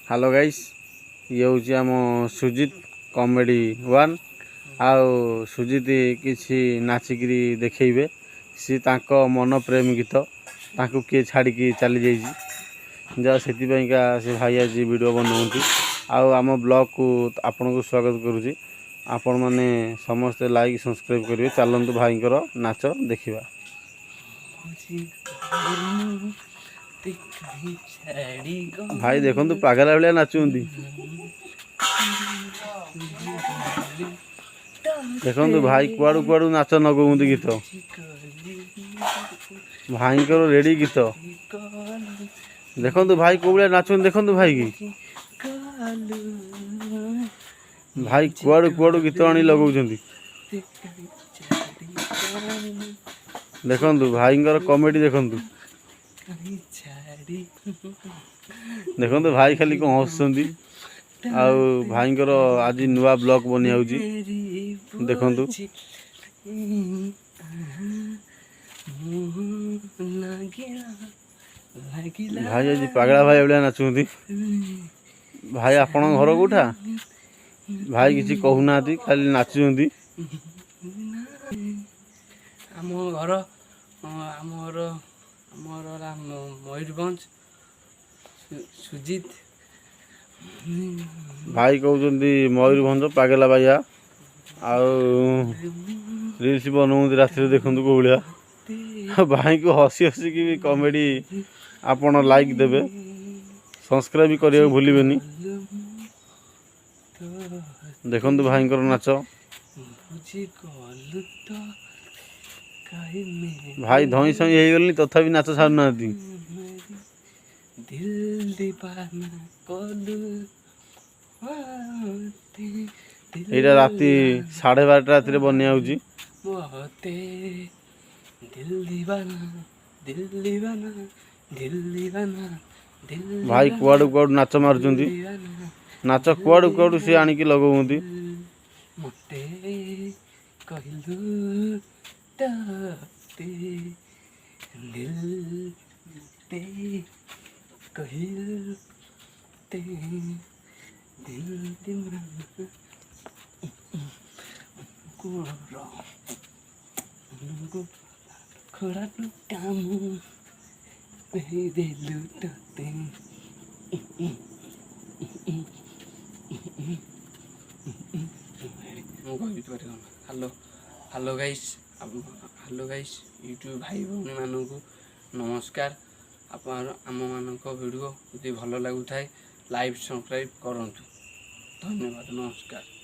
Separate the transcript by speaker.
Speaker 1: Hello guys ये हूँ आम सुजित कॉमेडी वन आउ सुजित किसी नाचिकी देखेबे सी तांको मन प्रेम गीत तांको किए छाड़ी चली जाइए जा से से भाई आज वीडियो बनाऊँगी आम ब्लॉग को आपन को स्वागत करुँची आपण मैंने समस्ते लाइक सब्सक्राइब करेंगे चलतु भाई नाच देखा भाई देखो पागला भाया नाचुंदी देखो भाई कुआड़ू कुआड़ू नाच नगौंती गीत भाई रेडी गीत देखो भाई कौ भाया नाचुंदी देखो भाई की भाई कुआड़ू कुआड़ू गीत आनी लगौं देखो भाई कॉमेडी देखो देखो भाई खाली कौन हसुँच भाई आज नुआ ब्लॉग बनिया देखु भाई आज पगड़ा भाई भाया नाचुंती भाई आपण घर कौटा भाई किसी कहूना खाली नाचुंती
Speaker 2: आम घर मयूरभंज सुजित
Speaker 1: भाई कहते मयूरभंज पागला भाइया रील्स बनाऊँ राति देखु कौ भाया भाई को हसी हसी की कॉमेडी आपण लाइक देवे सब्सक्राइब करने भूलें देखु भाई नाच भाई धई सई हो गली तथापि नाच छाड़ना यहाँ राति 12:30 राति बनिया भाई कुआड़ू कुआड़ू नाच मारुंच नाच कुआड़ू कुआड़ू सी आणिकी लगौंती
Speaker 2: मते कहलु दिल ते कहते दिल दीवाना खड़ा काम दे लुटते हेलो हेलो गाइस यूट्यूब भाई भौणी मानू नमस्कार आम मान वीडियो यदि भल लगुए लाइक सब्सक्राइब करूँ धन्यवाद नमस्कार।